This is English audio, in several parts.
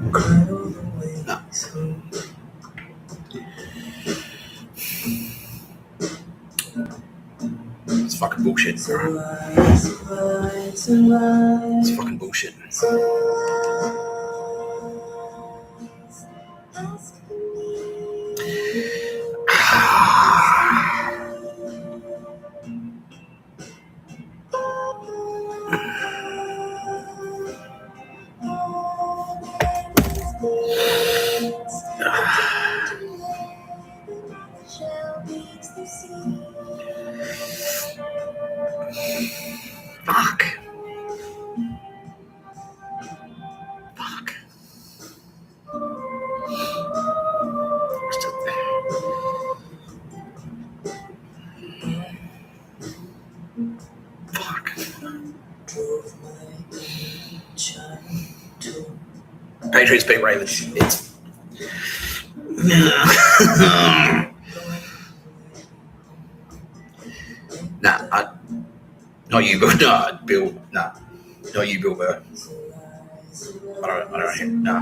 No. It's fucking bullshit. It's fucking bullshit. Fuck. Fuck. Fuck. Patriots beat Ravens. It's not you, but no, Bill. No, not you, Bill Burr. I don't. No,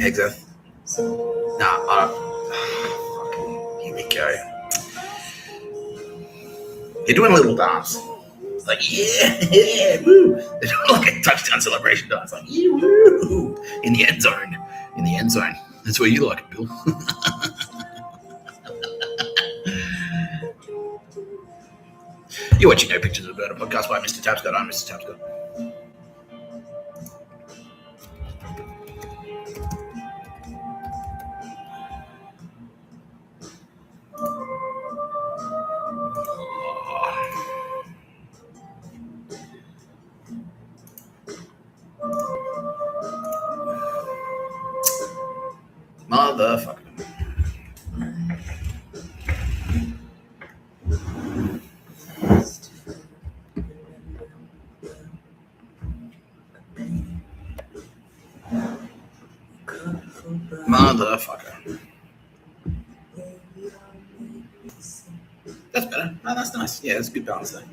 Exeter. No, here we go. They're doing a little dance. It's like, yeah, woo. They're doing like a touchdown celebration dance. Like, yeah, woo. In the end zone. That's where you like it, Bill. You're watching No Pictures of a Bird, a podcast by Mr. Tapscott. I'm Mr. Tapscott. Motherfucker. Motherfucker. That's better. Oh, that's nice. Yeah, that's a good balance there.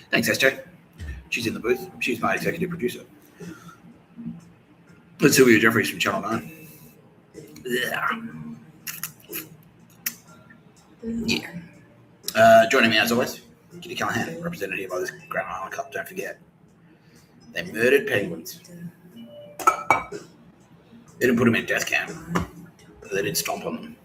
Thanks, SJ. She's in the booth. She's my executive producer. That's Sylvia Jeffries from Channel 9. Yeah. Joining me as always, Kitty Callahan, representative of this Grand Island Cup. Don't forget, they murdered penguins. They didn't put them in death camp, but they did stomp on them.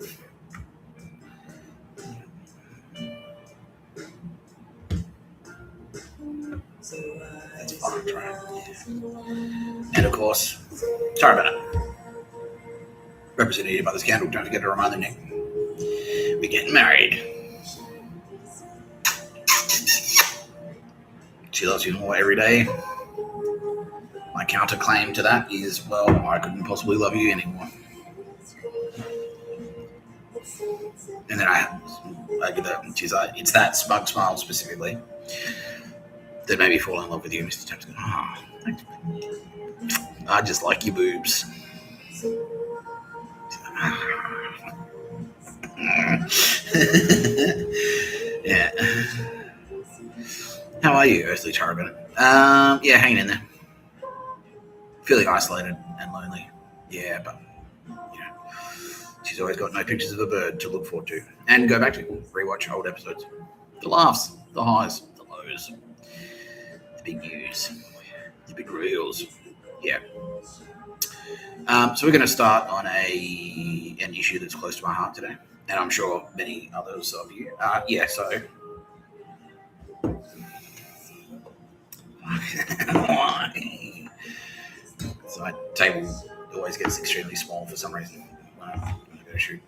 That's fucked, right? Yeah. And of course, sorry about it. Representative of the scandal. Don't forget to remind them, Nick. We're getting married. She loves you more every day. My counterclaim to that is, well, I couldn't possibly love you anymore. And then I get that. She's like, it's that smug smile specifically that made me fall in love with you, Mr. Tapscott. Oh, thanks. I just like your boobs. Yeah. How are you, Earthly Tarabin? Yeah, hanging in there. Feeling isolated and lonely. Yeah, but you know, she's always got no pictures of a bird to look forward to and go back to. Rewatch old episodes. The laughs, the highs, the lows, the big news, the big reels. Yeah. So we're going to start on an issue that's close to my heart today, and I'm sure many others of you. So my table always gets extremely small for some reason when I go to shoot.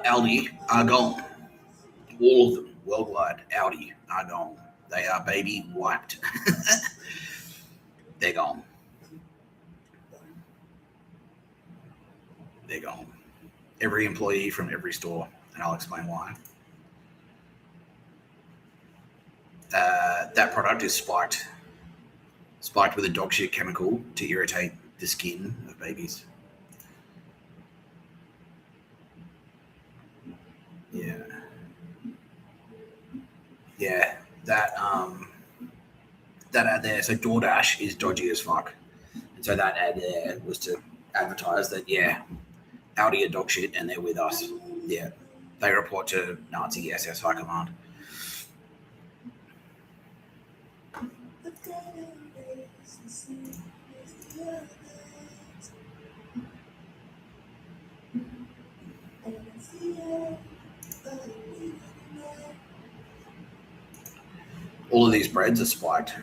Aldi are gone. All of them worldwide. Aldi are gone. They are baby wiped. They're gone. They're gone. Every employee from every store, and I'll explain why. that product is spiked with a dog shit chemical to irritate the skin of babies. Yeah. Yeah. That ad there. So DoorDash is dodgy as fuck. And so that ad there was to advertise that, yeah, Aldi and DOGSHIT and they're with us. Yeah. They report to Nazi SS High Command. All of these breads are spiked.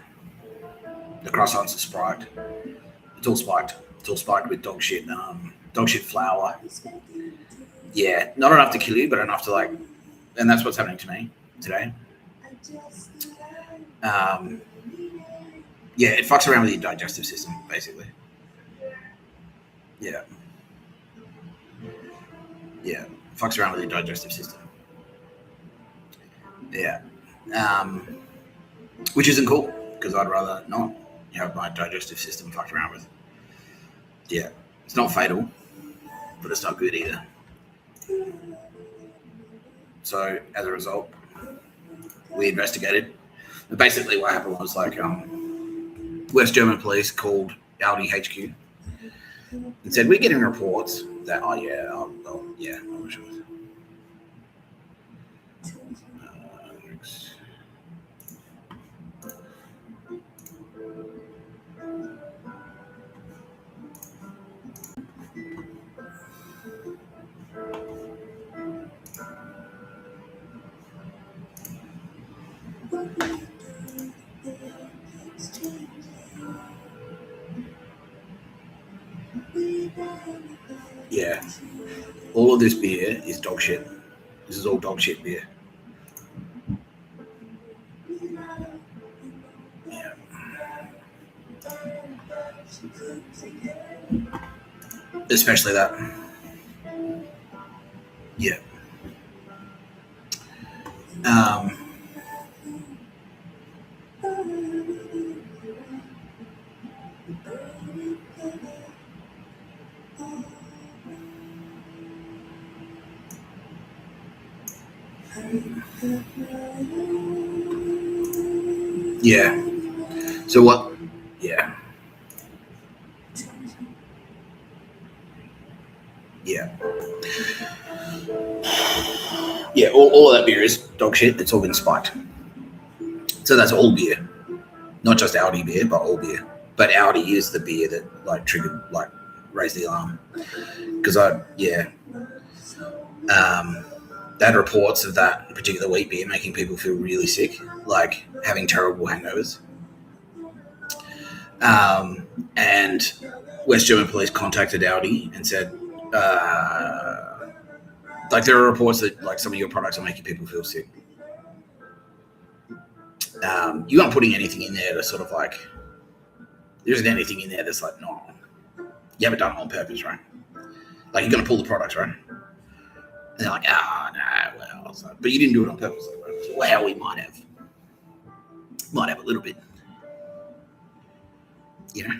The croissants are spiked. It's all spiked. It's all spiked with dog shit flour. Yeah, not enough to kill you, but enough to like, and that's what's happening to me today. Yeah, it fucks around with your digestive system, basically. Yeah. Yeah, fucks around with your digestive system. Yeah. Which isn't cool, because I'd rather not have my digestive system fucked around with. Yeah. It's not fatal, but it's not good either. So, as a result, we investigated. And basically, what happened was like West German police called Aldi HQ and said, we're getting reports that, I'm sure. Yeah. All of this beer is dog shit. This is all dog shit beer. Yeah. Especially that. Yeah. Yeah. So what? Yeah. Yeah. Yeah, all of that beer is dog shit. It's all been spiked. So that's all beer. Not just Aldi beer, but all beer. But Aldi is the beer that like triggered, like raised the alarm. Because they had reports of that particular wheat beer making people feel really sick, like having terrible hangovers. And West German police contacted Aldi and said, like there are reports that like some of your products are making people feel sick. You aren't putting anything in there to sort of like, there isn't anything in there that's like, no, you haven't done it on purpose, right? Like you're going to pull the products, right? And they're like, well, but you didn't do it on purpose. Right? Well, we might have a little bit, you know.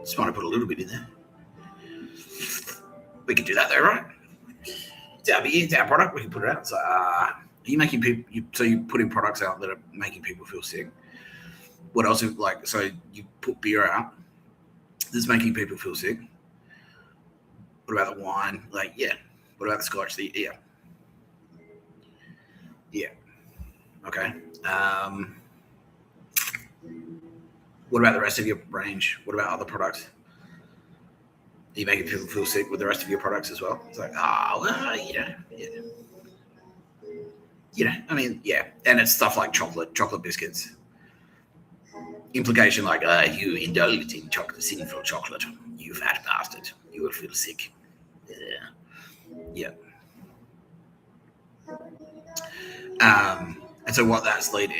Just want to put a little bit in there. We could do that though, right? It's our product. We can put it out. So, are you making people? So you putting products out that are making people feel sick. What else? Like, so you put beer out that's making people feel sick. What about the wine? Like, yeah. What about the scotch? Yeah. Okay. What about the rest of your range? What about other products? Are you making people feel sick with the rest of your products as well? It's like, I mean, yeah. And it's stuff like chocolate biscuits. Implication like, you indulged in sinful chocolate, you fat bastard. You will feel sick. Yeah. And so what that's leading,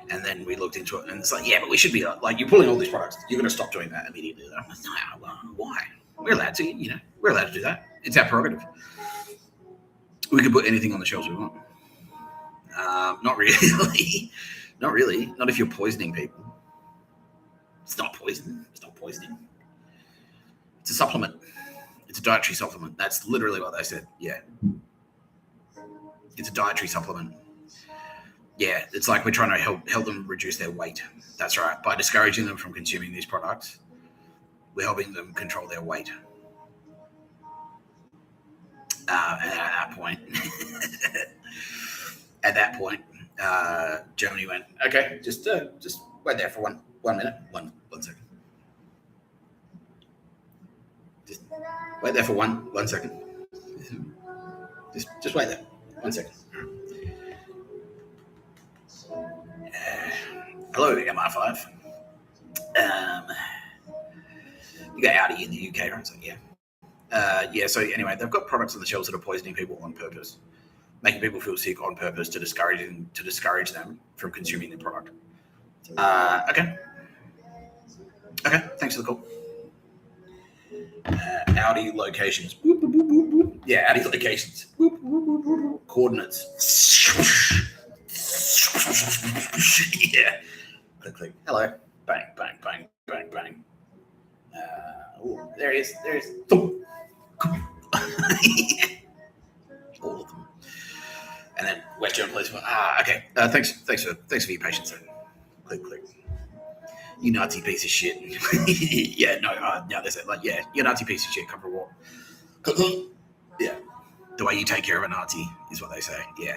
and then we looked into it, and it's like, but we should be like, you're pulling all these products. You're going to stop doing that immediately. I'm like, no, well, why? We're allowed to, we're allowed to do that. It's our prerogative. We could put anything on the shelves we want. Not really. Not really. Not if you're poisoning people. It's not poison. It's not poisoning. It's a supplement. It's a dietary supplement. That's literally what they said. Yeah. It's a dietary supplement. Yeah, it's like we're trying to help them reduce their weight. That's right. By discouraging them from consuming these products, we're helping them control their weight. And at that point, Germany went, okay, just wait there for one minute, one second. Just wait there for one second. Just wait there, 1 second. Hello, MI5. You got Audi in the UK, right? So yeah. So anyway, they've got products on the shelves that are poisoning people on purpose, making people feel sick on purpose to discourage them from consuming the product. Okay. Thanks for the call. Audi locations. Boop, boop, boop, boop, boop. Yeah, Audi locations. Boop, boop, boop, boop, boop. Coordinates. Yeah. Click. Hello. Bang, bang, bang, bang, bang. There he is. All of them. And then West German police went, okay. Thanks for your patience. Click. You Nazi piece of shit. Yeah, no, they said, like, yeah, you Nazi piece of shit, come for a walk. Yeah. The way you take care of a Nazi is what they say. Yeah.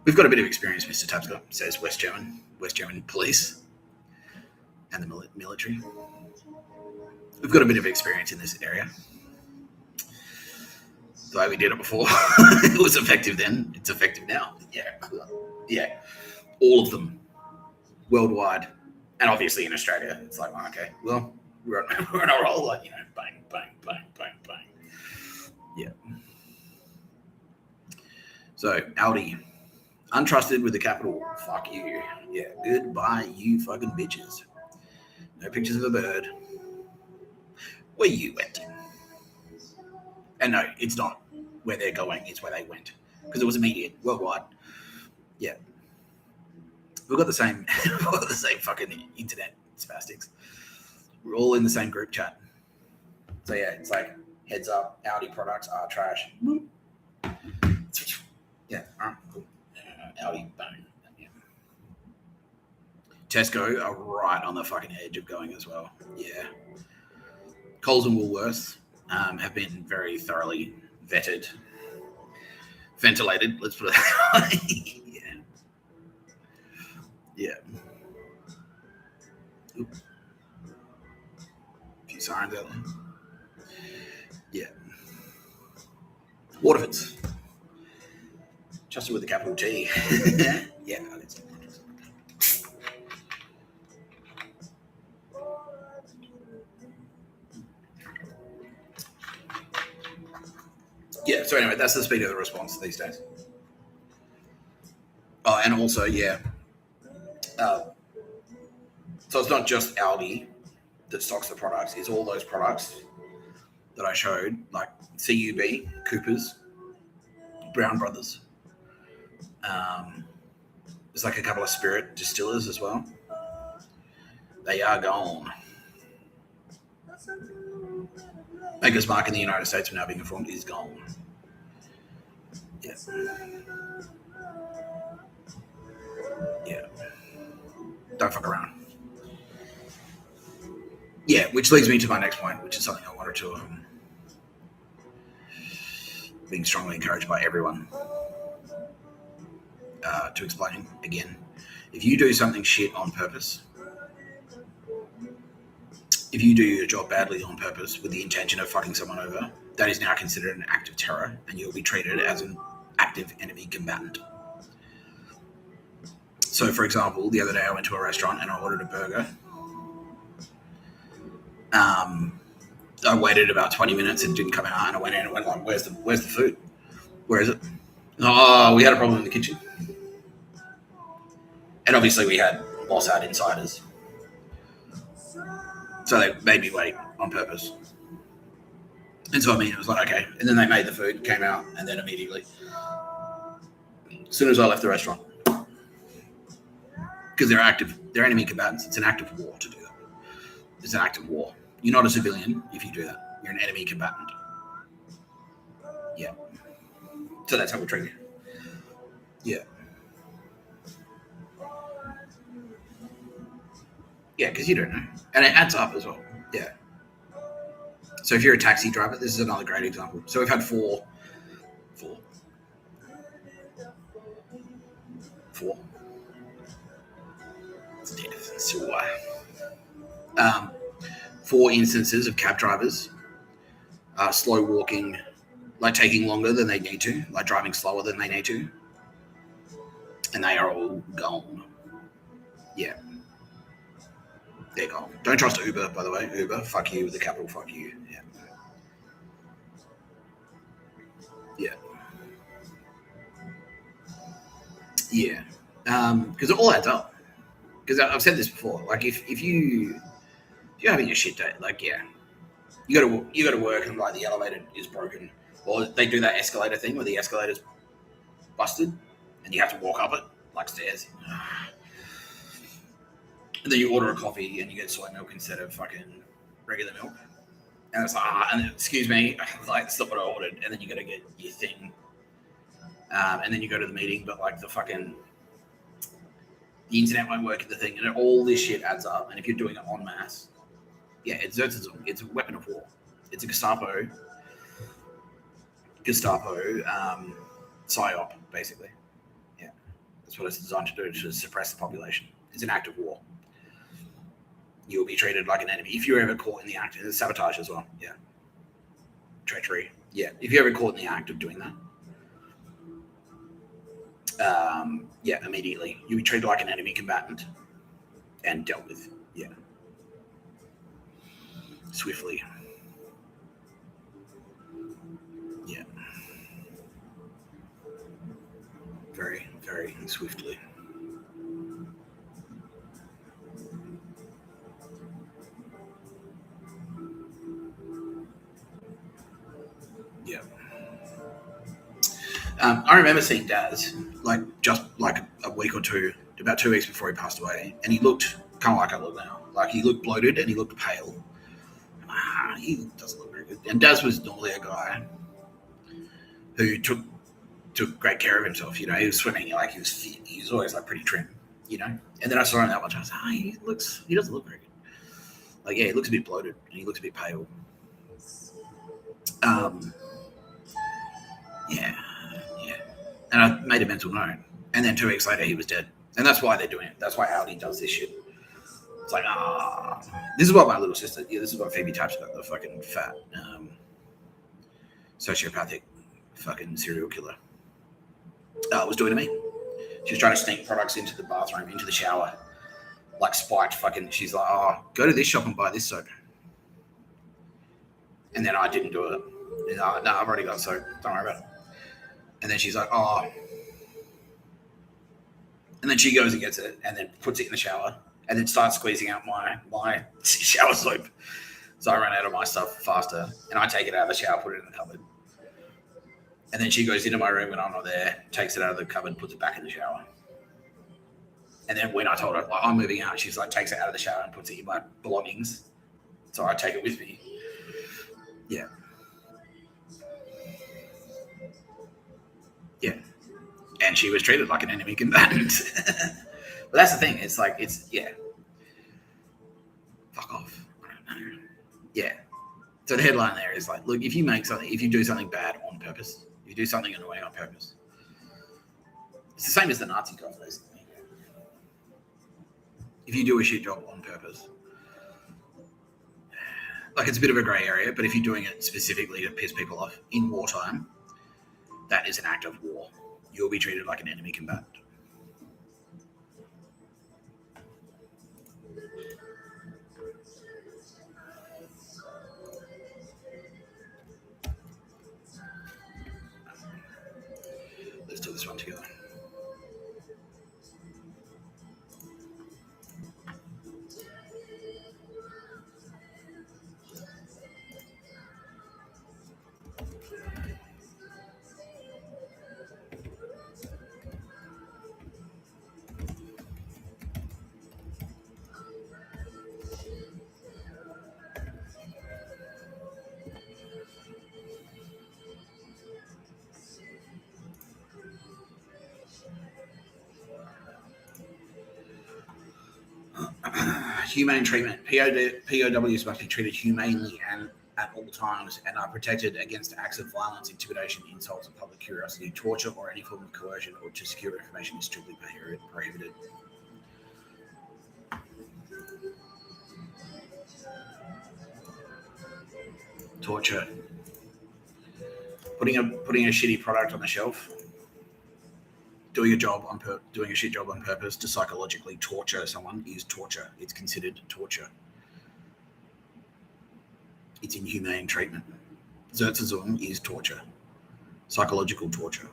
We've got a bit of experience, Mr. Tabscott, says West German police and the military. We've got a bit of experience in this area. The way we did it before, it was effective then. It's effective now. Yeah. All of them, worldwide, and obviously in Australia. It's like, okay, well, we're on a roll, like, bang, bang, bang, bang, bang. Yeah. So Aldi, untrusted with the capital. Fuck you. Yeah. Goodbye, you fucking bitches. No pictures of a bird. Where you went. And no, it's not where they're going, it's where they went. Because it was immediate, worldwide. Yeah. We've got the same fucking internet spastics. We're all in the same group chat. So yeah, it's like, heads up, Audi products are trash. Yeah, all right, cool. Audi, bang. Yeah. Tesco are right on the fucking edge of going as well. Yeah. Coles and Woolworths have been very thoroughly vetted, ventilated, let's put it that way. Yeah. Oop. A few sirens out there. Yeah. Waterfords. Trusted with a capital G. Yeah. Yeah, so anyway, that's the speed of the response these days. Oh, and also, yeah. So it's not just Aldi that stocks the products, it's all those products that I showed, like CUB, Coopers, Brown Brothers. There's like a couple of spirit distillers as well. They are gone. Maker's Mark in the United States, are now being informed, is gone. Yeah. Yeah. Don't fuck around. Yeah, which leads me to my next point, which is something I wanted to being strongly encouraged by everyone to explain again. If you do something shit on purpose, if you do your job badly on purpose with the intention of fucking someone over, that is now considered an act of terror, and you'll be treated as an active enemy combatant. So, for example, the other day I went to a restaurant and I ordered a burger. I waited about 20 minutes and it didn't come out, and I went in and went like, where's the food? Where is it? Oh, we had a problem in the kitchen. And obviously we had Mossad insiders. So they made me wait on purpose. And so, I mean, it was like, okay. And then they made the food, came out, and then immediately as soon as I left the restaurant. Because they're enemy combatants. It's an act of war to do that. It's an act of war. You're not a civilian if you do that. You're an enemy combatant. Yeah. So that's how we treat you. Yeah. Yeah, because you don't know. And it adds up as well. Yeah. So if you're a taxi driver, this is another great example. So we've had four. Four instances of cab drivers slow walking, like taking longer than they need to, like driving slower than they need to. And they are all gone. Yeah. They're gone. Don't trust Uber, by the way. Uber, fuck you with a capital fuck you. Yeah. Yeah. Yeah. Because it all adds up. Because I've said this before. Like if you're having a shit day, like you got to work and like the elevator is broken, or they do that escalator thing where the escalator's busted and you have to walk up it like stairs. And then you order a coffee and you get soy milk instead of fucking regular milk. And it's like, and excuse me, like that's not what I ordered. And then you got to get your thing, and then you go to the meeting, but like the internet won't work at the thing, and all this shit adds up. And if you're doing it en masse, yeah, it's a weapon of war. It's a Gestapo psyop, basically. Yeah, that's what it's designed to do, to suppress the population. It's an act of war. You'll be treated like an enemy if you're ever caught in the act. It's sabotage as well. Yeah, treachery. Yeah, if you're ever caught in the act of doing that, yeah, immediately you'll be treated like an enemy combatant and dealt with. Yeah, swiftly. Yeah, very, very swiftly. Yeah. I remember seeing Daz, like just like a week or two, about 2 weeks before he passed away, and he looked kind of like I look now. Like he looked bloated and he looked pale. He doesn't look very good. And Daz was normally a guy who took great care of himself. You know, he was swimming, like he was fit. He was always like pretty trim. You know, and then I saw him that one time. I was like, he doesn't look very good. Like, yeah, he looks a bit bloated and he looks a bit pale. Yeah. And I made a mental note. And then 2 weeks later, he was dead. And that's why they're doing it. That's why Aldi does this shit. It's like, this is what my little sister, this is what Phoebe types about, the fucking fat, sociopathic fucking serial killer was doing to me. She was trying to sneak products into the bathroom, into the shower, like spiked fucking, she's like, go to this shop and buy this soap. And then I didn't do it. No, I've already got soap. Don't worry about it. And then she's like, and then she goes and gets it and then puts it in the shower and then starts squeezing out my shower soap. So I ran out of my stuff faster and I take it out of the shower, put it in the cupboard. And then she goes into my room when I'm not there, takes it out of the cupboard, puts it back in the shower. And then when I told her, like, I'm moving out, she's like, takes it out of the shower and puts it in my belongings. So I take it with me. Yeah. Yeah. And she was treated like an enemy combatant. But that's the thing. It's like, fuck off. I don't know. Yeah. So the headline there is like, look, if you do something bad on purpose, if you do something annoying on purpose, it's the same as the Nazi guys, basically. If you do a shit job on purpose, like it's a bit of a grey area, but if you're doing it specifically to piss people off in wartime, that is an act of war. You'll be treated like an enemy combatant. Let's do this one together. Humane treatment. POWs must be treated humanely and at all times and are protected against acts of violence, intimidation, insults, and public curiosity. Torture or any form of coercion or to secure information is strictly prohibited. Torture. Putting a shitty product on the shelf. Doing a shit job on purpose to psychologically torture someone is torture. It's considered torture. It's inhumane treatment. Zertzazum is torture. Psychological torture.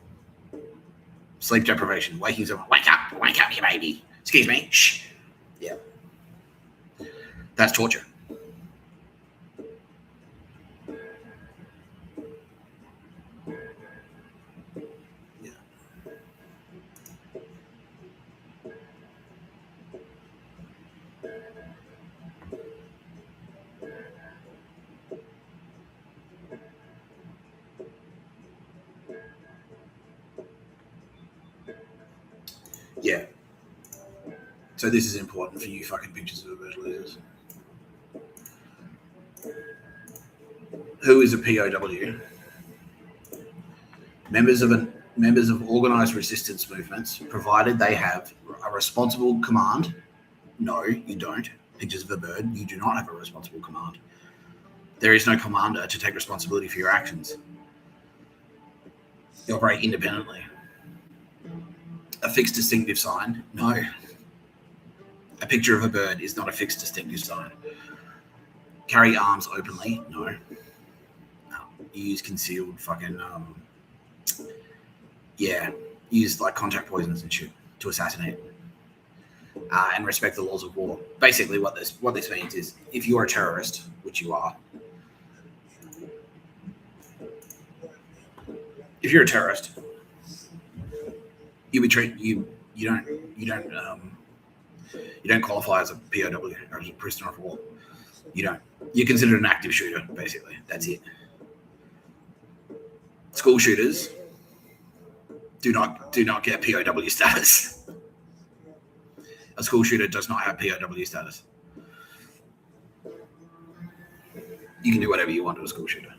Sleep deprivation. Waking someone. Wake up, you baby. Excuse me. Shh. Yeah. That's torture. Yeah. So this is important for you fucking pictures of bird losers. Who is a POW? Members of organised resistance movements, provided they have a responsible command. No, you don't. Pictures of a bird, you do not have a responsible command. There is no commander to take responsibility for your actions. You operate independently. A fixed distinctive sign? No. A picture of a bird is not a fixed distinctive sign. Carry arms openly? No. You use concealed fucking, use like contact poisons and shit to assassinate. And respect the laws of war. Basically what this means is if you're a terrorist, which you are, if you're a terrorist, you don't qualify as a POW or as a prisoner of war. You don't. You're considered an active shooter, basically. That's it. School shooters do not get POW status. A school shooter does not have POW status. You can do whatever you want to a school shooter.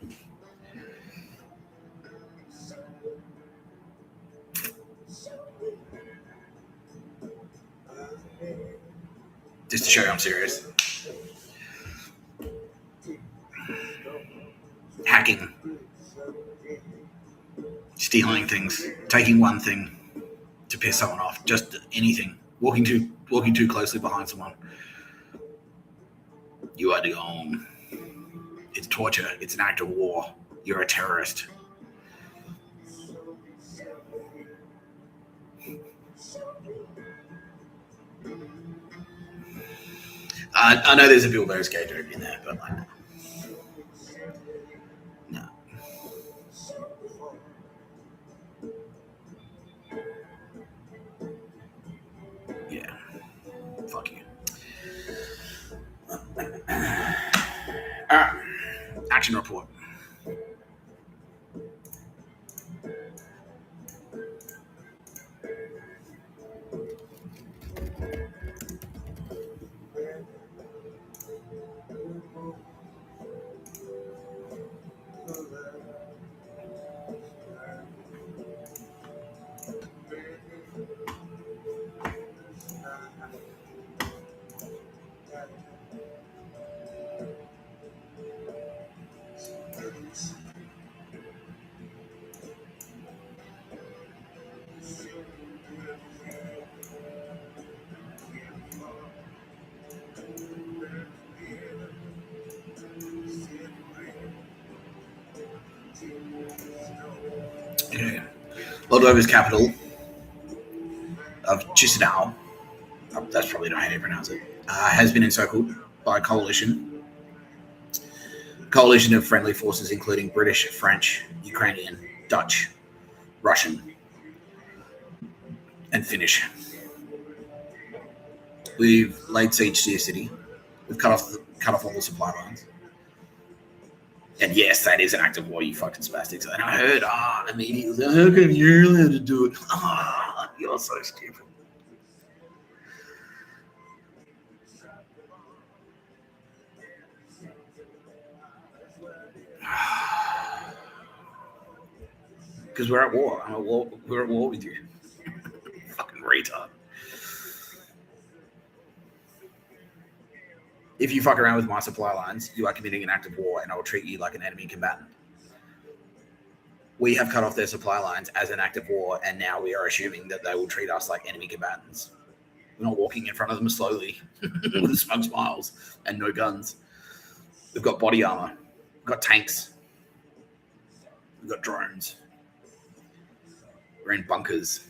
Just to show you I'm serious. Hacking. Stealing things. Taking one thing to piss someone off. Just anything. Walking too closely behind someone. You are gone. It's torture. It's an act of war. You're a terrorist. I know there's a Bill Burr's gay joke in there, but like, no. Yeah. Fuck you. Alright. Action report. Okay. Moldova's capital of Chisinau, that's probably not how you pronounce it, has been encircled by a coalition of friendly forces, including British, French, Ukrainian, Dutch, Russian, and Finnish. We've laid siege to your city. We've cut off all the supply lines. And yes, that is an act of war, you fucking spastics. And I heard, immediately, how come you're allowed to do it? You're so stupid. Because we're at war. I'm at war. We're at war with you. Fucking retard. If you fuck around with my supply lines, you are committing an act of war, and I will treat you like an enemy combatant. We have cut off their supply lines as an act of war, and now we are assuming that they will treat us like enemy combatants. We're not walking in front of them slowly with smug smiles and no guns. We've got body armor. We've got tanks. We've got drones. We're in bunkers.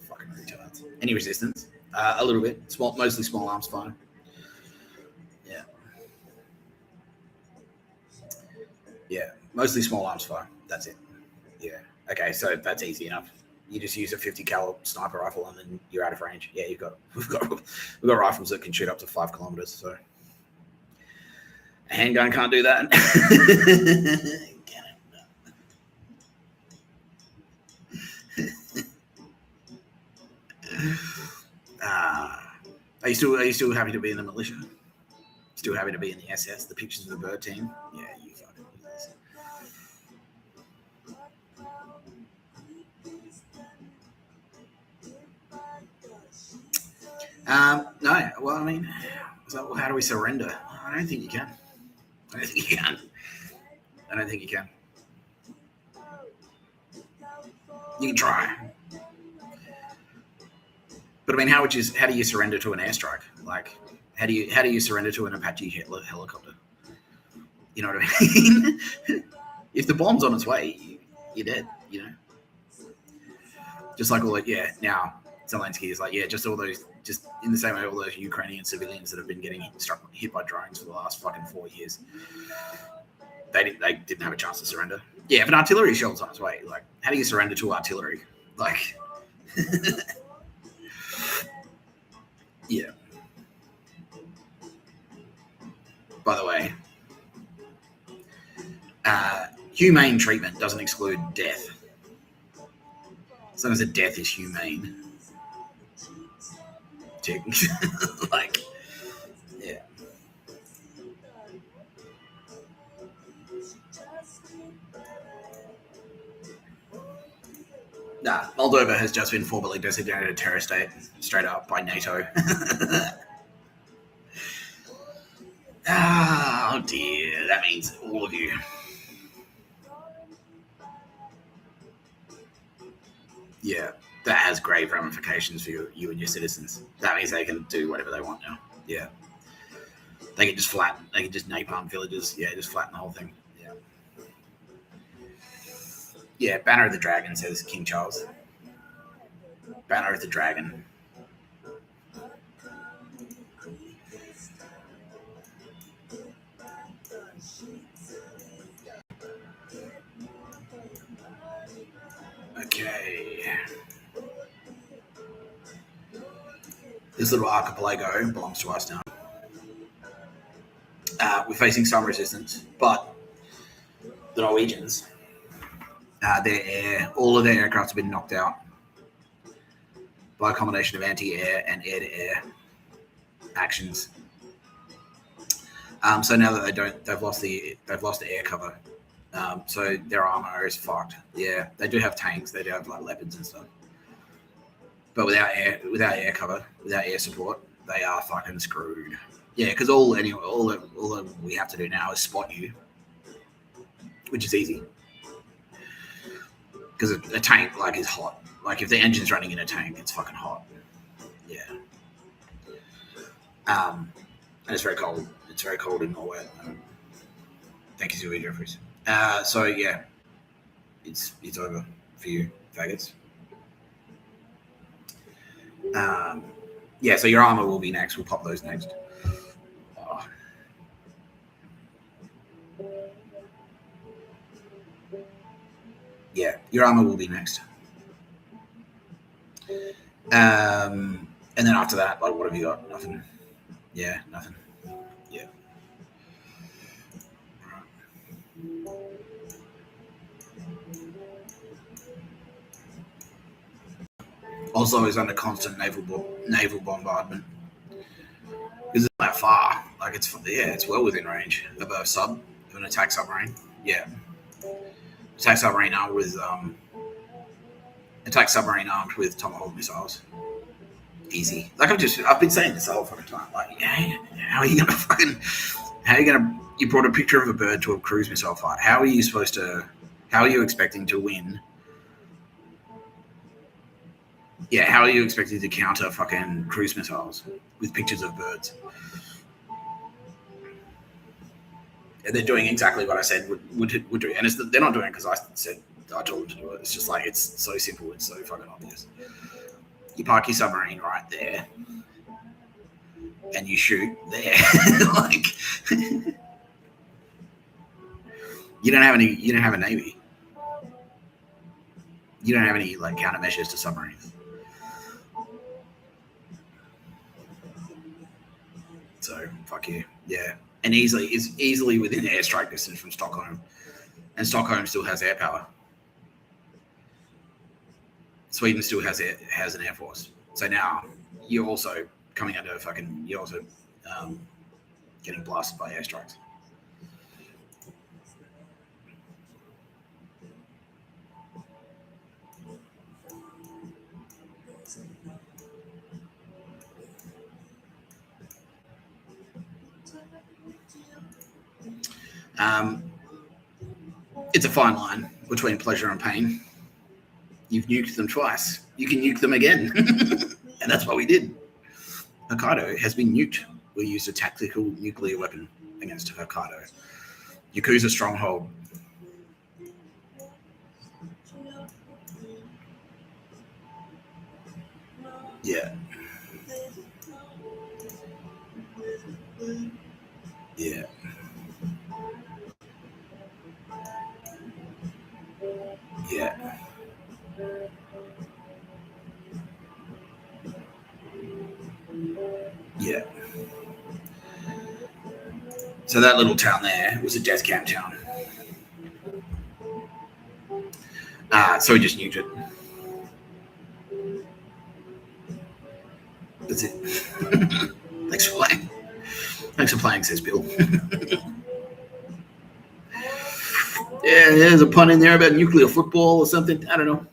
Fucking retards. Any resistance? A little bit. Mostly small arms fire. Yeah. Yeah. Mostly small arms fire. That's it. Yeah. Okay, so that's easy enough. You just use a 50 caliber sniper rifle and then you're out of range. Yeah, we've got rifles that can shoot up to 5 kilometers. So a handgun can't do that. Are you still happy to be in the militia? Still happy to be in the SS? The pictures of the bird team? Yeah, you fucking losers. No. Well, I mean, so how do we surrender? I don't think you can. I don't think you can. You can try. But I mean, how do you surrender to an airstrike? Like, how do you surrender to an Apache helicopter? You know what I mean? If the bomb's on its way, you're dead. You know. Just like now Zelensky is like, just in the same way all those Ukrainian civilians that have been getting hit by drones for the last fucking 4 years. They didn't have a chance to surrender. Yeah, if an artillery shell's on its way, like, how do you surrender to artillery? Like, yeah. By the way, humane treatment doesn't exclude death. As long as a death is humane. Like, yeah. Nah, Moldova has just been formally designated a terrorist state, straight up, by NATO. Oh dear, that means all of you. Yeah, that has grave ramifications for you and your citizens. That means they can do whatever they want now. Yeah. They can just napalm villages. Yeah, just flatten the whole thing. Yeah. Yeah, Banner of the Dragon, says King Charles. Banner of the Dragon. Okay. This little archipelago belongs to us now. We're facing some resistance, but the Norwegians, all of their aircraft have been knocked out by a combination of anti-air and air-to-air actions. So now that they've lost the air cover. So their armor is fucked. Yeah, they do have tanks. They do have like Leopards and stuff. But without air cover, without air support, they are fucking screwed. Yeah, because all that we have to do now is spot you, which is easy. Because a tank is hot. Like if the engine's running in a tank, it's fucking hot. Yeah. And it's very cold. It's very cold in Norway at the moment. Thank you, Sylvia Jeffries. So yeah, it's over for you, faggots. Yeah, so your armor will be next. We'll pop those next. Oh. Yeah, your armor will be next. And then after that, like, what have you got? Nothing. Yeah, nothing. Yeah. Oslo is under constant naval bombardment. Because it's not that far. Like it's well within range of an attack submarine. Yeah. attack submarine armed with tomahawk missiles. Easy. Like I've been saying this the whole fucking time. Like, yeah, how are you gonna you brought a picture of a bird to a cruise missile fight. How are you expecting to win? Yeah, how are you expecting to counter fucking cruise missiles with pictures of birds? And they're doing exactly what I said would do. And they're not doing it because I told them to do it. It's just like, it's so simple. It's so fucking obvious. You park your submarine right there and you shoot there. Like, you don't have a navy. You don't have any like countermeasures to submarines. So fuck you. Yeah. And is easily within airstrike distance from Stockholm. And Stockholm still has air power. Sweden still has an air force. So now you're also coming under you're also getting blasted by airstrikes. It's a fine line between pleasure and pain. You've nuked them twice. You can nuke them again. And that's what we did. Hokkaido has been nuked. We used a tactical nuclear weapon against Hokkaido. Yakuza stronghold. Yeah. Yeah. Yeah. Yeah. So that little town there was a death camp town. So we just nuked it. That's it. Thanks for playing. Thanks for playing, says Bill. Yeah, there's a pun in there about nuclear football or something. I don't know.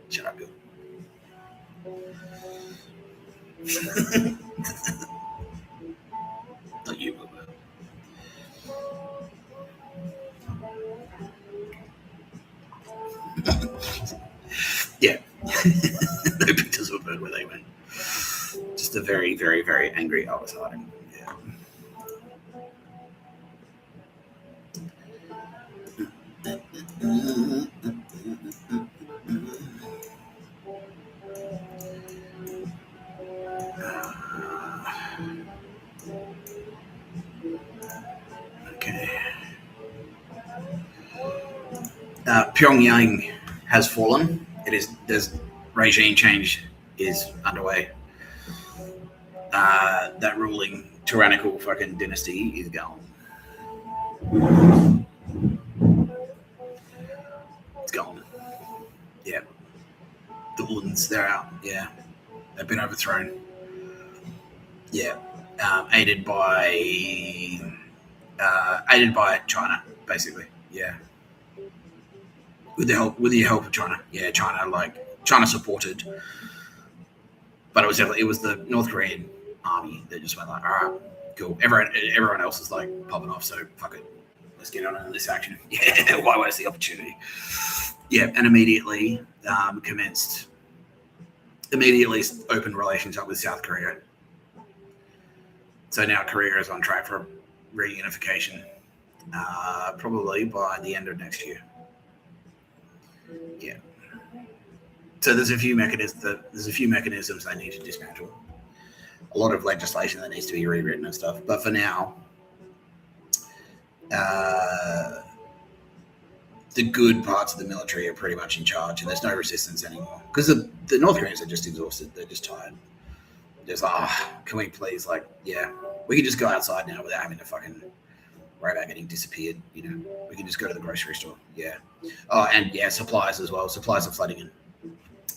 Shut up, Bill. Not you, Bill. Yeah. No pictures of a bird where they went. Just a very, very, very angry Elvis Harding. Yeah. Okay. Pyongyang has fallen. There's regime change is underway. That ruling tyrannical fucking dynasty is gone. It's gone. Yeah. The Uns, they're out. Yeah. They've been overthrown. Yeah. Aided by China, basically. Yeah. With the help of China. Yeah, China supported. But it was the North Korean army that just went like, all right, cool. Everyone else is like popping off, so fuck it. Let's get on in this action. Yeah, why waste the opportunity? Yeah, and immediately opened relations up with South Korea. So now Korea is on track for reunification, probably by the end of next year. Yeah. So there's a few mechanisms they need to dismantle. A lot of legislation that needs to be rewritten and stuff. But for now, the good parts of the military are pretty much in charge, and there's no resistance anymore. Because the North Koreans are just exhausted. They're just tired. They're just like, can we please, we can just go outside now without having to fucking worry about getting disappeared. We can just go to the grocery store. Yeah. Oh, and yeah, supplies as well. Supplies are flooding in.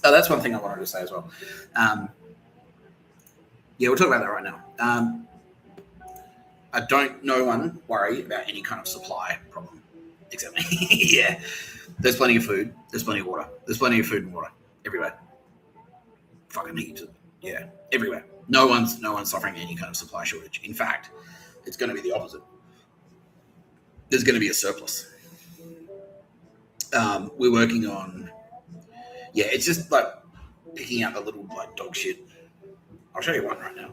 Oh, that's one thing I wanted to say as well. Yeah, we'll talk about that right now. no one worry about any kind of supply problem except me. Yeah. There's plenty of food. There's plenty of water. There's plenty of food and water everywhere. Fucking heaps of it. Yeah, everywhere. No one's suffering any kind of supply shortage. In fact, it's going to be the opposite. There's going to be a surplus. We're working on. Yeah, it's just like picking out the little like dog shit. I'll show you one right now.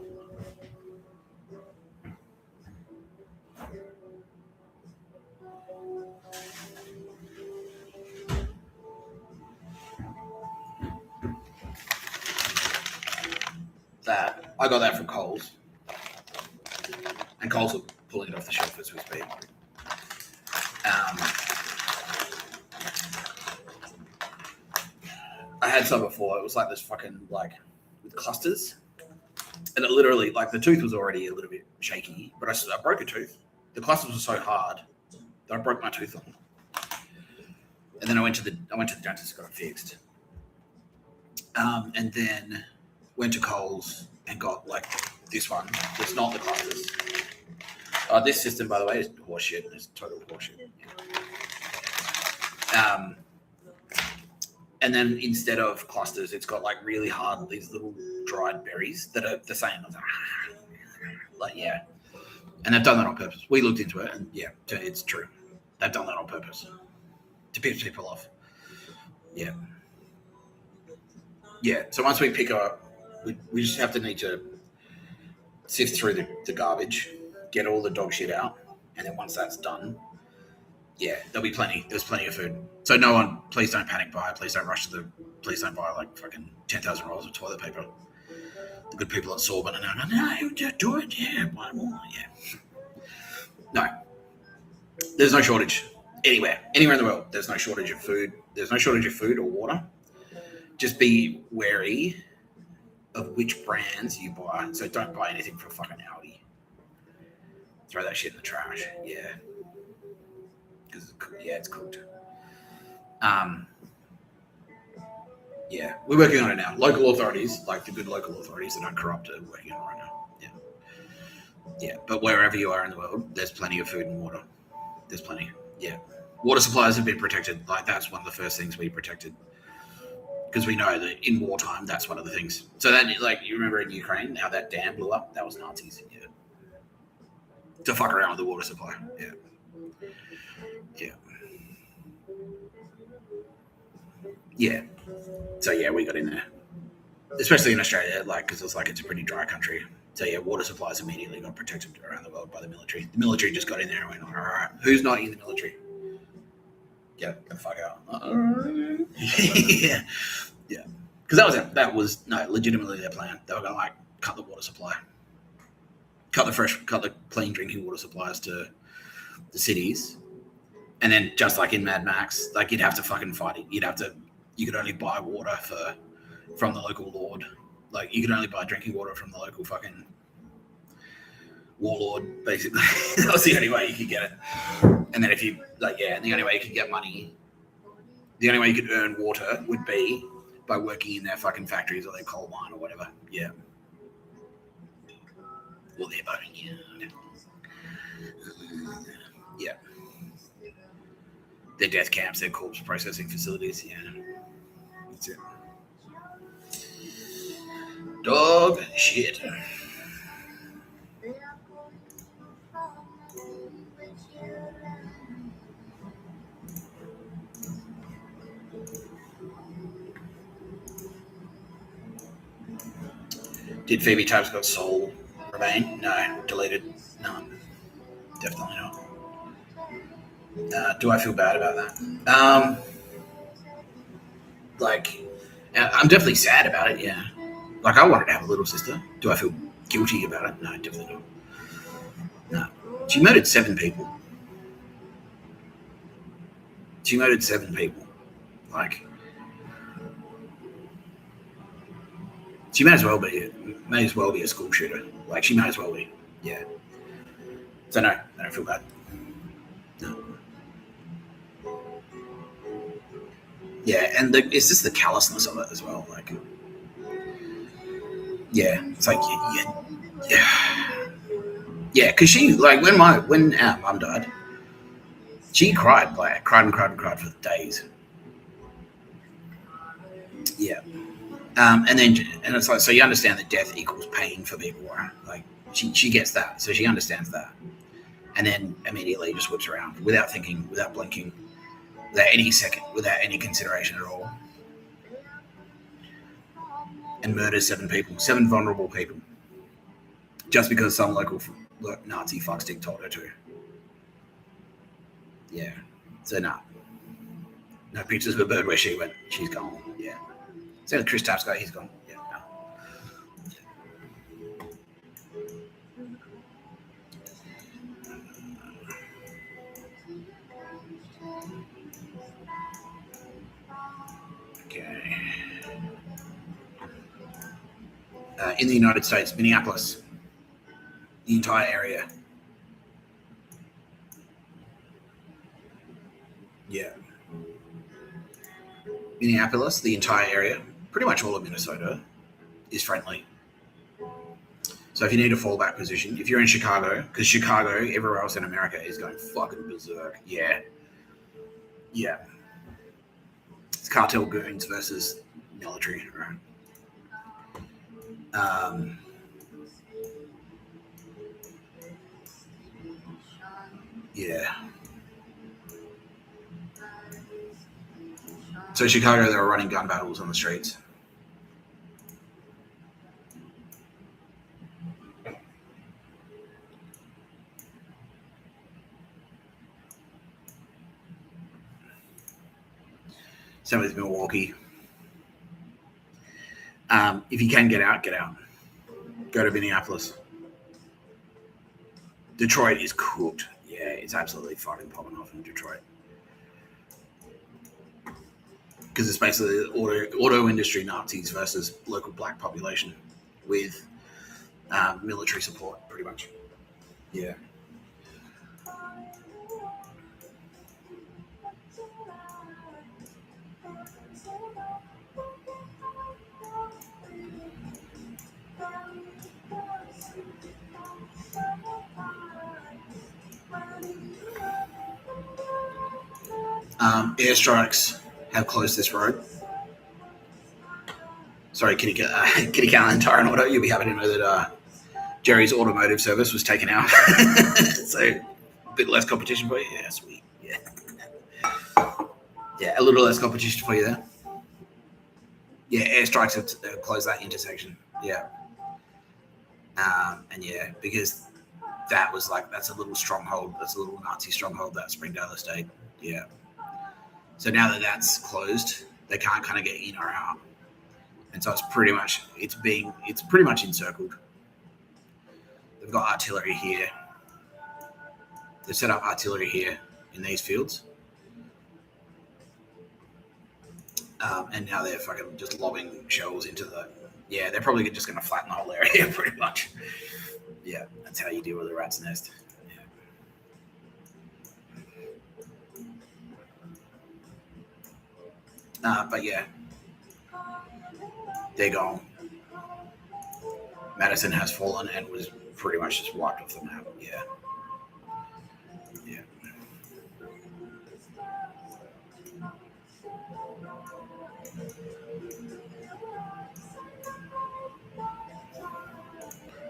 That I got that from Coles, and Coles are pulling it off the shelf as we speak. I had some before. It was like this fucking like with clusters, and it literally like the tooth was already a little bit shaky, but I broke a tooth. The clusters were so hard that I broke my tooth on. And then I went to the dentist, got it fixed, and then went to Coles and got like this one. It's not the clusters. This system, by the way, is horseshit. It's total horseshit. And then instead of clusters, it's got like really hard, these little dried berries that are the same. Like, yeah. And they've done that on purpose. We looked into it and yeah, it's true. They've done that on purpose to piss people off. Yeah. Yeah. So once we pick up, we just have to need to sift through the garbage, get all the dog shit out. And then once that's done, yeah, there'll be plenty. There's plenty of food. So no one, please don't panic buy. Please don't rush please don't buy like fucking 10,000 rolls of toilet paper. The good people at Sorbonne are no, just do it. Yeah, buy more. Yeah. No. There's no shortage anywhere in the world. There's no shortage of food. There's no shortage of food or water. Just be wary of which brands you buy. So don't buy anything from fucking Aldi. Throw that shit in the trash. Yeah. Yeah, it's cooked. Yeah, we're working on it now. Local authorities, like the good local authorities that aren't corrupt, are working on it right now. Yeah. Yeah, but wherever you are in the world, there's plenty of food and water. There's plenty. Yeah. Water supplies have been protected. Like, that's one of the first things we protected. Because we know that in wartime, that's one of the things. So that, like, you remember in Ukraine, how that dam blew up? That was Nazis. Yeah. To fuck around with the water supply. Yeah. Yeah. Yeah. So, yeah, we got in there. Especially in Australia, like, because it's a pretty dry country. So, yeah, water supplies immediately got protected around the world by the military. The military just got in there and went, all right, who's not in the military? Get the fuck out. Yeah. Yeah. Because that was legitimately their plan. They were going to, like, cut the water supply. Cut the clean drinking water supplies to the cities. And then, just like in Mad Max, like, you'd have to fucking fight it. You could only buy water from the local lord. Like, you could only buy drinking water from the local fucking warlord, basically. That was the only way you could get it. And then the only way you could get money, the only way you could earn water would be by working in their fucking factories or their coal mine or whatever. Yeah. Or their boat, yeah. Yeah. Their death camps, their corpse processing facilities, yeah. That's it. Dog shit. Did Phoebe Tubbs got soul remain? No. Deleted? No. Definitely not. Do I feel bad about that? I'm definitely sad about it, yeah. Like, I wanted to have a little sister. Do I feel guilty about it? No, definitely not. No. She murdered 7 people. Like, she may as well be a school shooter. Like, she may as well be. Yeah. So, no, I don't feel bad. No. Yeah, and it's just the callousness of it as well. Like, yeah, it's like, yeah. Yeah, because she like when our mum died, she cried and cried for days. Yeah. And it's like, so you understand that death equals pain for people, right? Like she gets that, so she understands that, and then immediately just whips around without thinking, without blinking, without any second, without any consideration at all, and murders 7 people, 7 vulnerable people, just because some local Nazi fuckstick told her to. Yeah. So no pictures of a bird where she went. She's gone. Yeah. So Chris Tapscott, he's gone. Yeah. No. Okay. In the United States, Minneapolis, the entire area. Yeah. Minneapolis, the entire area, pretty much all of Minnesota, is friendly. So if you need a fallback position, if you're in Chicago, because Chicago, everywhere else in America is going fucking berserk. Yeah. Yeah. It's cartel goons versus military, right? Yeah. So Chicago, they were running gun battles on the streets. Same with Milwaukee. If you can get out, get out. Go to Minneapolis. Detroit is cooked. Yeah, it's absolutely fucking popping off in Detroit. Because it's basically auto industry Nazis versus local black population with military support, pretty much. Yeah. Airstrikes have closed this road. Sorry, Kitty Cal and Tyron Auto. You'll be happy to know that Jerry's automotive service was taken out. So a bit less competition for you. Yeah, sweet. Yeah. Yeah, a little less competition for you there. Yeah, airstrikes have closed that intersection. Yeah. And yeah, because that's a little stronghold. That's a little Nazi stronghold, that Springdale estate. Yeah. So now that that's closed, they can't kind of get in or out, and so it's pretty much encircled. They've got artillery here. They've set up artillery here in these fields, and now they're fucking just lobbing shells into the. Yeah, they're probably just going to flatten the whole area, pretty much. Yeah, that's how you deal with a rat's nest. But yeah, they're gone. Madison has fallen and was pretty much just wiped off the map. Yeah. Yeah.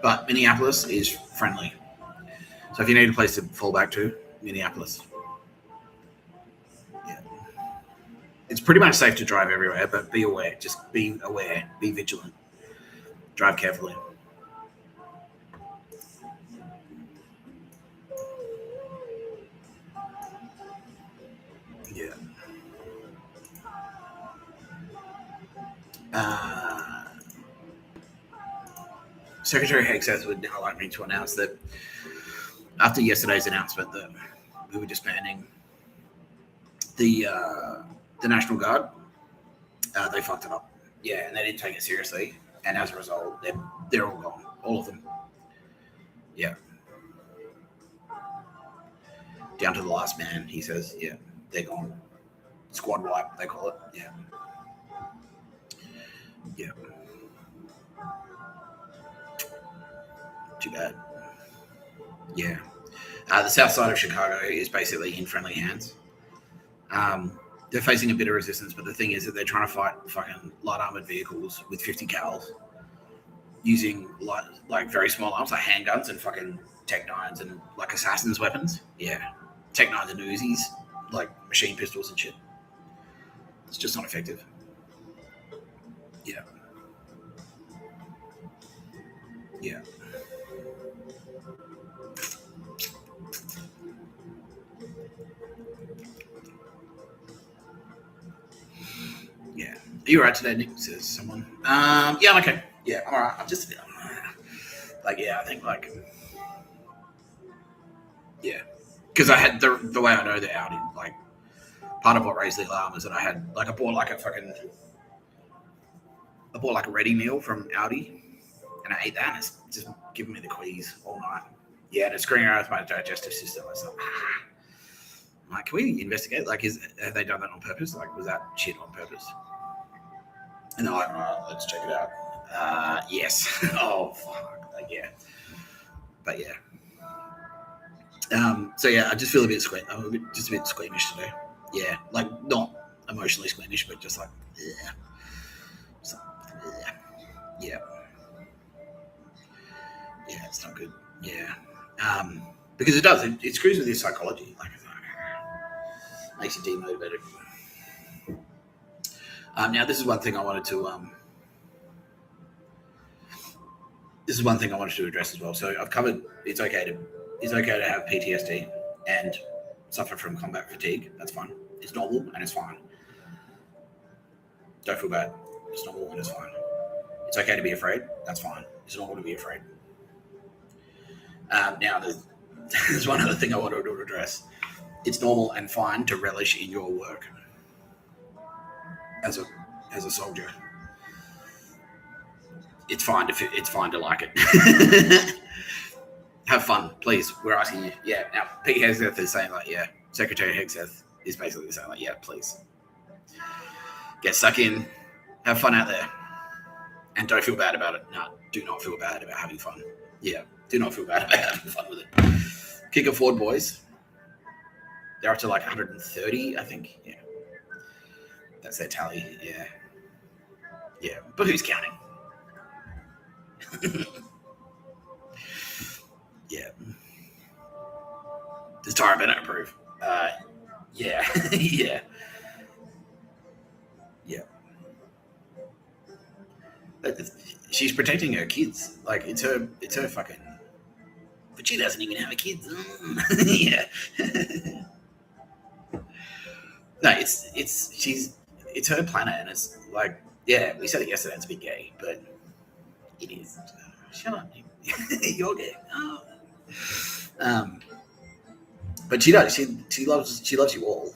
But Minneapolis is friendly. So if you need a place to fall back to, Minneapolis. Yeah. It's pretty much safe to drive everywhere, but be aware. Just be aware. Be vigilant. Drive carefully. Yeah. Secretary Hegseth would now like me to announce that after yesterday's announcement that we were disbanding the National Guard, they fucked it up. Yeah, and they didn't take it seriously, and as a result, they're all gone, all of them. Yeah, down to the last man. He says, yeah, they're gone. Squad wipe, they call it. Yeah, yeah. Too bad. Yeah. The south side of Chicago is basically in friendly hands. They're facing a bit of resistance, but the thing is that they're trying to fight fucking light armored vehicles with 50 cals using like very small arms, like handguns and fucking Tech 9s and like assassin's weapons. Yeah. Tech 9s and Uzis, like machine pistols and shit. It's just not effective. Yeah. Yeah. Yeah. Are you alright today, Nick? Says someone. Yeah, I'm okay. Yeah, I'm alright. I'm just like, yeah, I think like, yeah, because I had the way I know the Audi, like, part of what raised the alarm is that I bought like a ready meal from Audi, and I ate that, and it's just giving me the quease all night. Yeah, and it's screwing around with my digestive system. It's like, I'm like, can we investigate? Like, have they done that on purpose? Like, was that shit on purpose? And they're like, all right, let's check it out. Yes. Oh, fuck. Like, yeah. But yeah. So yeah, I just feel a bit just a bit squeamish today. Yeah, like not emotionally squeamish, but just like, yeah, so, yeah, yeah, it's not good. Yeah, because it does. It screws with your psychology. Like, makes you demotivated. Now, this is one thing I wanted to. This is one thing I wanted to address as well. So I've covered. It's okay to have PTSD and suffer from combat fatigue. That's fine. It's normal and it's fine. Don't feel bad. It's normal and it's fine. It's okay to be afraid. That's fine. It's normal to be afraid. Now, there's one other thing I wanted to address. It's normal and fine to relish in your work as a soldier. It's fine to like it. Have fun, please. We're asking you. Yeah. Now, Pete Hegseth is saying like, yeah. Secretary Hegseth is basically saying like, yeah, please get stuck in, have fun out there, and don't feel bad about it. No, do not feel bad about having fun. Yeah, do not feel bad about having fun with it. Kick it forward, boys. They're up to like 130, I think. Yeah, that's their tally. Yeah, yeah. But who's counting? Yeah. Does Tara Bennett approve? Yeah, yeah, yeah. She's protecting her kids. Like it's her fucking. But she doesn't even have a kids. Yeah. No, it's her planet, and it's like, yeah, we said it yesterday. It's a bit gay, but it is. Shut up, you're gay. Oh. But she does. She loves you all.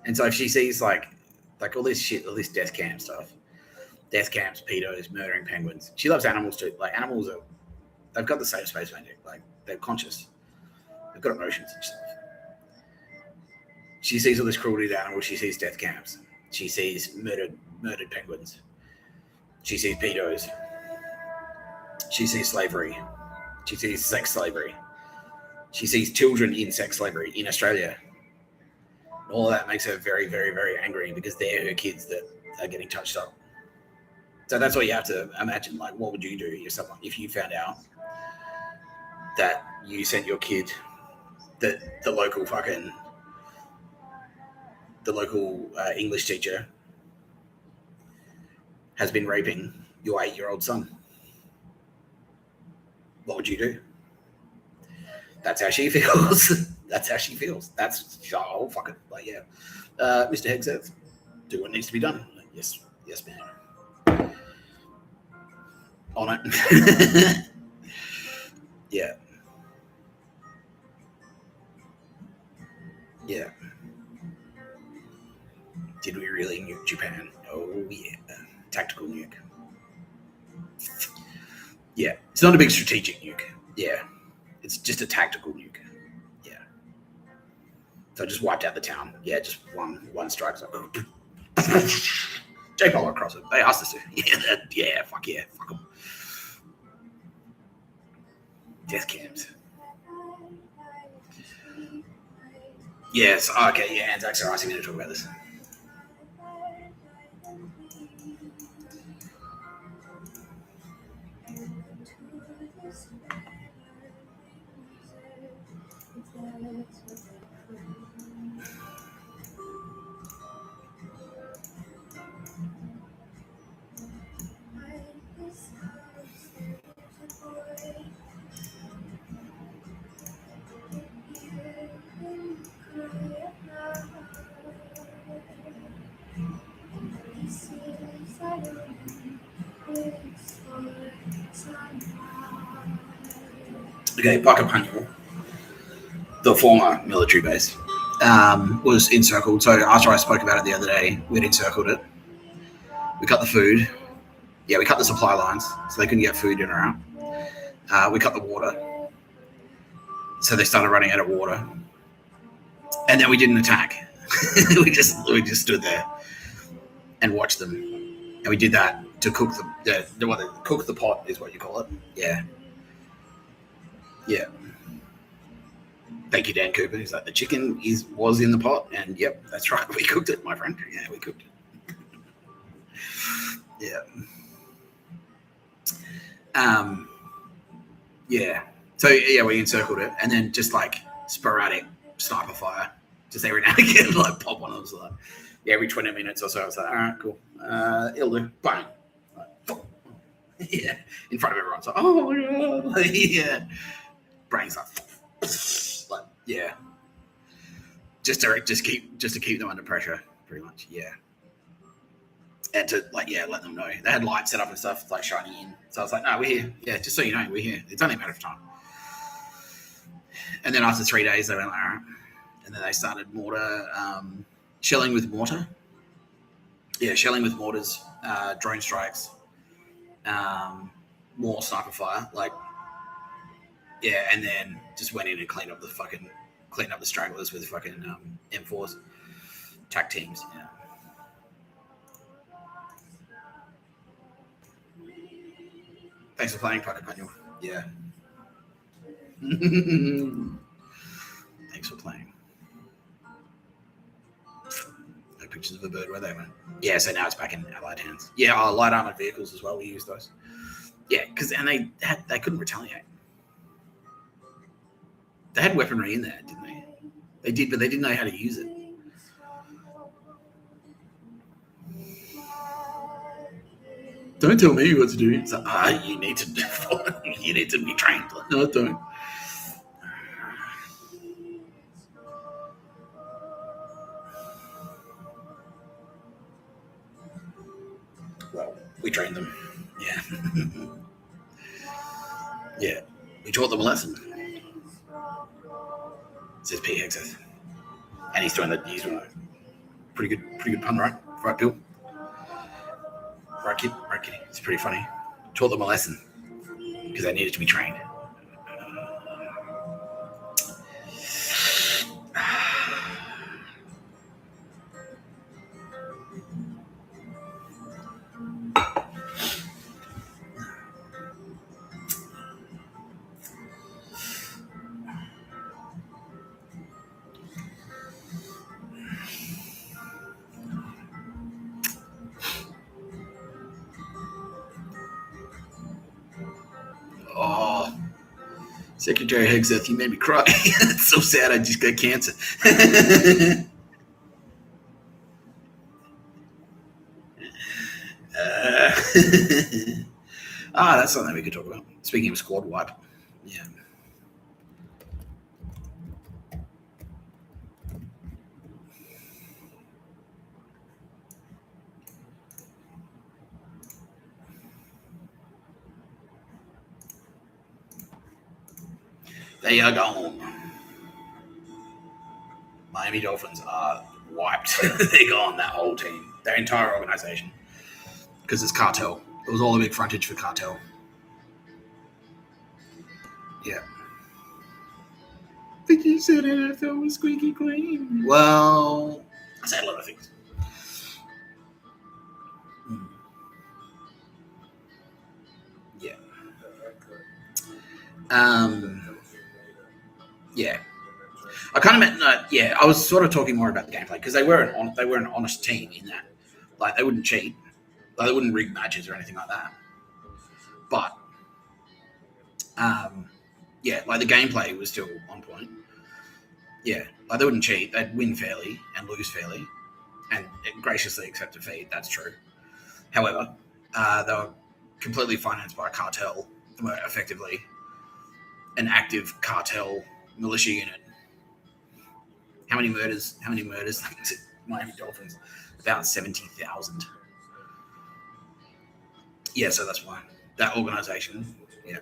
And so if she sees like all this shit, all this death camp stuff, death camps, pedos, murdering penguins. She loves animals too. Like animals they've got the same space magic. Like they're conscious. They've got emotions and stuff. She sees all this cruelty to animals. She sees death camps. She sees murdered penguins. She sees pedos. She sees slavery. She sees sex slavery. She sees children in sex slavery in Australia. And all of that makes her very, very, very angry because they're her kids that are getting touched up. So that's what you have to imagine. Like, what would you do if you found out that you sent your kid, that the local English teacher has been raping your 8-year-old son? What would you do? That's how she feels. That's how she feels. That's, oh, fuck it. Like, yeah. Mr. Hegseth, do what needs to be done. Like, yes, ma'am. On it. Yeah. Yeah. Did we really nuke Japan? Oh, yeah. Tactical nuke. Yeah. It's not a big strategic nuke. Yeah. It's just a tactical nuke. Yeah. So I just wiped out the town. Yeah, just one strike. So, J Polo across it. They asked us to. Yeah, fuck yeah. Fuck them. Death camps. Yes. Okay. Yeah. Anzacs are asking me to talk about this. Okay, Puckapunyal, the former military base, was encircled. So after I spoke about it the other day, we'd encircled it. We cut the food. Yeah, we cut the supply lines so they couldn't get food in or out. We cut the water, so they started running out of water, and then we didn't attack. we just stood there and watched them, and we did that to cook cook the pot is what you call it. Yeah, yeah. Thank you, Dan Cooper. He's like, the chicken was in the pot, and yep, that's right. We cooked it, my friend. Yeah, we cooked it. Yeah. Yeah. So yeah, we encircled it, and then just like sporadic sniper fire, just every now and again, like pop one of those, like every 20 minutes or so. I was like, all right, cool, it'll do. Bang. Like, yeah, in front of everyone. So, oh my god, yeah, brains like yeah, just to keep them under pressure, pretty much. Yeah. And to let them know they had lights set up and stuff like shining in. So I was like, no, we're here. Yeah, just so you know, we're here. It's only a matter of time. And then after 3 days, they went like, all right. And then they started shelling with mortar. Yeah, shelling with mortars, drone strikes, more sniper fire. Like, yeah, and then just went in and cleaned up the stragglers with fucking M4s, TAC teams. Yeah. Thanks for playing, Puckapunyal. Yeah. Thanks for playing. No pictures of a bird where they went. Yeah, so now it's back in Allied hands. Yeah, light armored vehicles as well. We use those. Yeah, because they couldn't retaliate. They had weaponry in there, didn't they? They did, but they didn't know how to use it. Don't tell me what to do. It's like, you need to be trained. Like, no, don't. Well, we trained them. Yeah. Yeah. We taught them a lesson. Says P. Hexeth. And he's doing a pretty good pun, right? Right, Bill? Right, kid? Right, kid. It's pretty funny. Taught them a lesson because they needed to be trained. Oh, Secretary Hexeth, you made me cry. It's so sad. I just got cancer. That's something we could talk about. Speaking of squad wipe, yeah. They are gone. Miami Dolphins are wiped. They're gone, that whole team, their entire organization. Because it's cartel. It was all a big frontage for cartel. Yeah. I think you said NFL was squeaky clean. Well, I said a lot of things. Yeah. Yeah. I kind of meant, yeah, I was sort of talking more about the gameplay because they were an honest team in that, like they wouldn't cheat, like they wouldn't rig matches or anything like that. But yeah, like the gameplay was still on point. Yeah, like they wouldn't cheat; they'd win fairly and lose fairly, and graciously accept defeat. That's true. However, they were completely financed by a cartel. They were effectively an active cartel militia unit. How many murders? How many murders? Miami Dolphins, about 70,000. Yeah, so that's why that organisation. Yeah,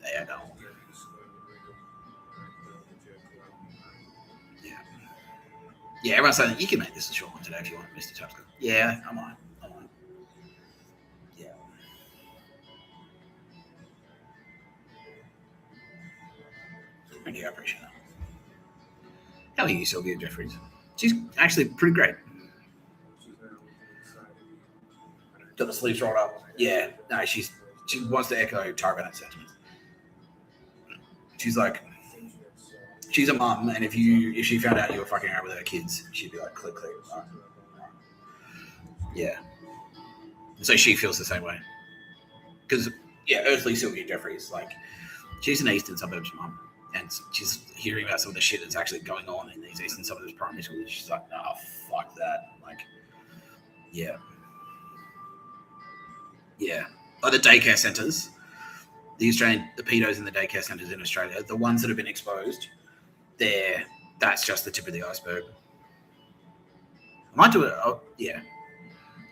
they are gone. Yeah, yeah. Everyone's saying you can make this a short one today if you want, Mr. Tapscott. Yeah, I might. I might. Yeah. Thank you. I appreciate that. How are you, Sylvia Jeffries? She's actually pretty great. Got the sleeves rolled up. Yeah. No, she wants to echo Tara Bennett's sentiments. She's like, she's a mum, and if she found out you were fucking around with her kids, she'd be like, click, click. Right. Yeah. So she feels the same way. Because, yeah, earthly Sylvia Jeffries, like, she's an eastern suburbs mum, and she's hearing about some of the shit that's actually going on in these eastern suburbs primary schools. She's like, oh, fuck that. Like, yeah. Yeah. Like the daycare centres, the pedos in the daycare centres in Australia, the ones that have been exposed, that's just the tip of the iceberg. I might do it. Yeah.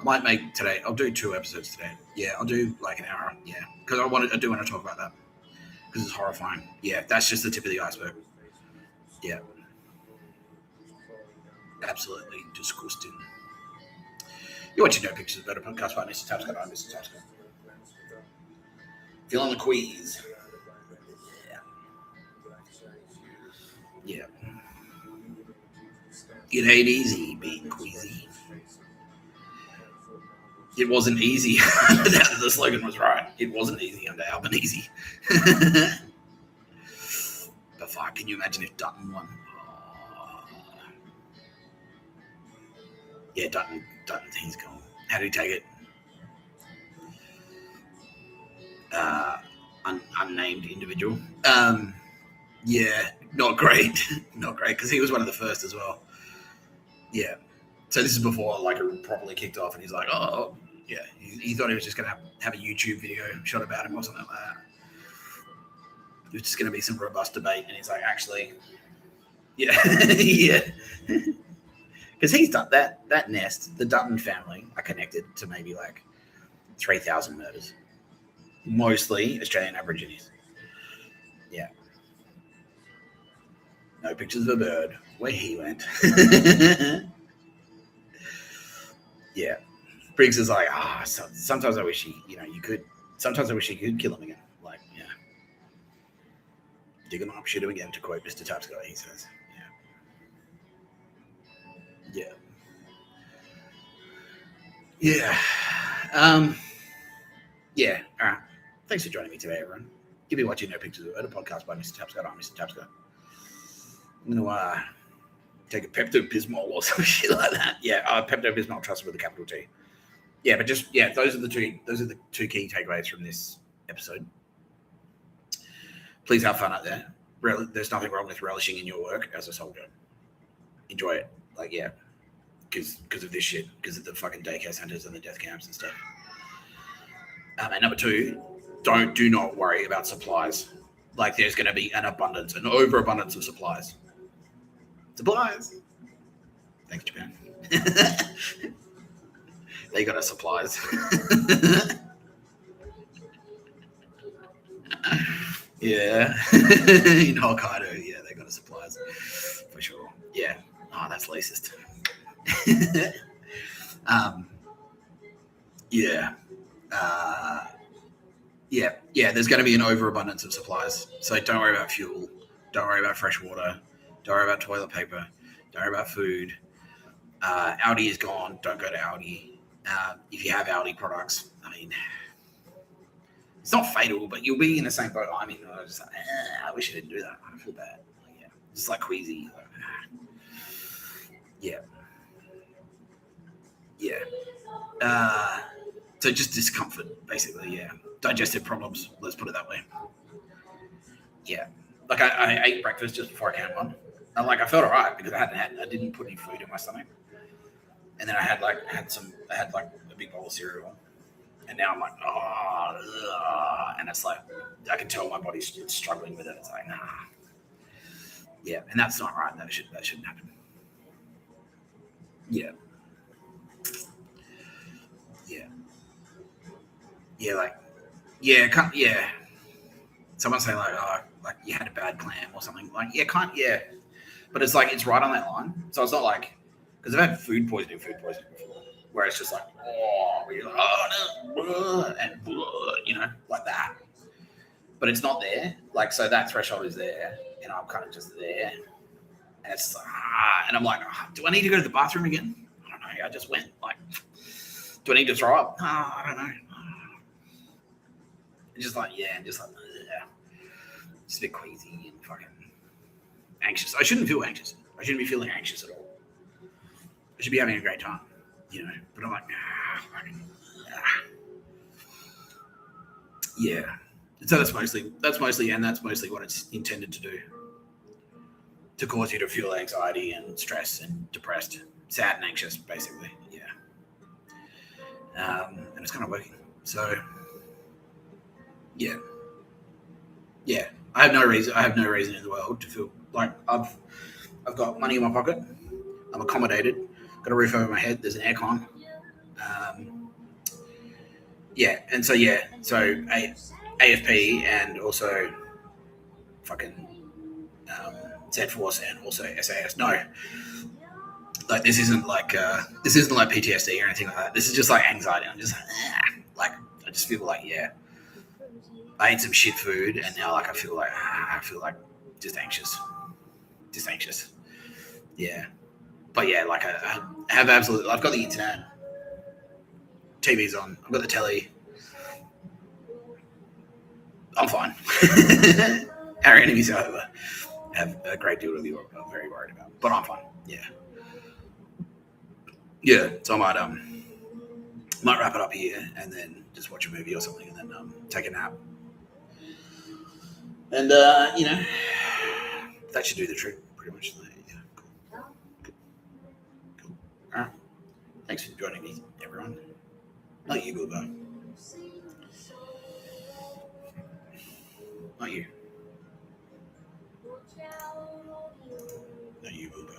I might make today. I'll do 2 episodes today. Yeah, I'll do like an hour. Yeah, because I do want to talk about that because it's horrifying. Yeah, that's just the tip of the iceberg. Yeah, absolutely disgusting. You're watching No Pictures Better podcast by Mr. Tapscott. I'm Mr. Tapscott. Feeling the queeze. Yeah. It ain't easy being queasy. It wasn't easy. The slogan was right. It wasn't easy under Albanese. But fuck, can you imagine if Dutton won? Oh. Yeah, Dutton, he's gone. How do you take it? Unnamed individual. Yeah, not great. Not great, because he was one of the first as well. Yeah. So this is before like it properly kicked off, and he's like, oh, yeah. He thought he was just going to have a YouTube video shot about him or something like that. It was just going to be some robust debate, and he's like, actually, yeah, yeah. Because he's done that nest, the Dutton family are connected to maybe like 3,000 murders, mostly Australian Aborigines. Yeah. No pictures of a bird where he went. Yeah. Briggs is like, sometimes I wish you could. Sometimes I wish you could kill him again. Like, yeah. Dig him up, shoot him again, to quote Mr. Tapscott, he says. Yeah. Yeah. Yeah. Yeah. All right. Thanks for joining me today, everyone. You'll be watching No Pictures of a podcast by Mr. Tapscott. I'm Mr. Tapscott. I'm going to take a Pepto-Bismol or some shit like that. Yeah, Pepto-Bismol, trust with a capital T. Yeah, but those are the two key takeaways from this episode. Please have fun out there. There's nothing wrong with relishing in your work as a soldier. Enjoy it. Like, yeah, because of this shit, because of the fucking daycare centers and the death camps and stuff. And number 2, do not worry about supplies. Like, there's going to be an overabundance of supplies. Supplies. Thanks, Japan. They got us supplies. Yeah. In Hokkaido, yeah, they got us supplies. For sure. Yeah. Oh, that's racist. Yeah. Yeah, there's going to be an overabundance of supplies. So don't worry about fuel. Don't worry about fresh water. Don't worry about toilet paper. Don't worry about food. Aldi is gone. Don't go to Aldi. If you have Aldi products, I mean, It's not fatal, but you'll be in the same boat I'm in. I was just like, I wish I didn't do that. I feel bad. Like, yeah, just like queasy. Like, yeah, yeah. So just discomfort, basically. Yeah, digestive problems. Let's put it that way. Yeah, like I ate breakfast just before I came on, and like I felt alright because I didn't put any food in my stomach, and then I had like a big bowl of cereal, and now I'm like, and it's like I can tell my body's struggling with it. It's like, nah, yeah, and that's not right. That shouldn't happen. Yeah, yeah, yeah, like yeah. Someone saying like, oh, like you had a bad clam or something. Like, yeah, but it's like it's right on that line. So it's not like because I've had food poisoning before, where it's just like, where you're like, oh no, and like that. But it's not there. Like, so that threshold is there, and I'm kind of just there, and it's and I'm like, do I need to go to the bathroom again? I don't know. I just went. Like, do I need to throw up? I don't know. It's just like, yeah, and just like, it's a bit queasy and fucking anxious. I shouldn't feel anxious. I shouldn't be feeling anxious at all. I should be having a great time, But I'm like, yeah. So that's mostly what it's intended to do, to cause you to feel anxiety and stress and depressed, sad and anxious, basically. Yeah. And it's kind of working. So, yeah. I have no reason in the world to feel like I've got money in my pocket. I'm accommodated. Got a roof over my head. There's an aircon. And so AFP and also fucking Z Force and also SAS. No, like this isn't like PTSD or anything like that. This is just like anxiety. I'm just like I just feel like I ate some shit food and now like I feel like just anxious. Yeah, but yeah, like I have absolutely. I've got the internet. TV's on. I've got the telly. I'm fine. Our enemies, however, have a great deal to be very worried about. But I'm fine. Yeah. So I might wrap it up here and then just watch a movie or something and then take a nap. And that should do the trick pretty much. Yeah. Cool. All right. Thanks for joining me, everyone. Not you, Boobo. Not you. Not you, Boobo.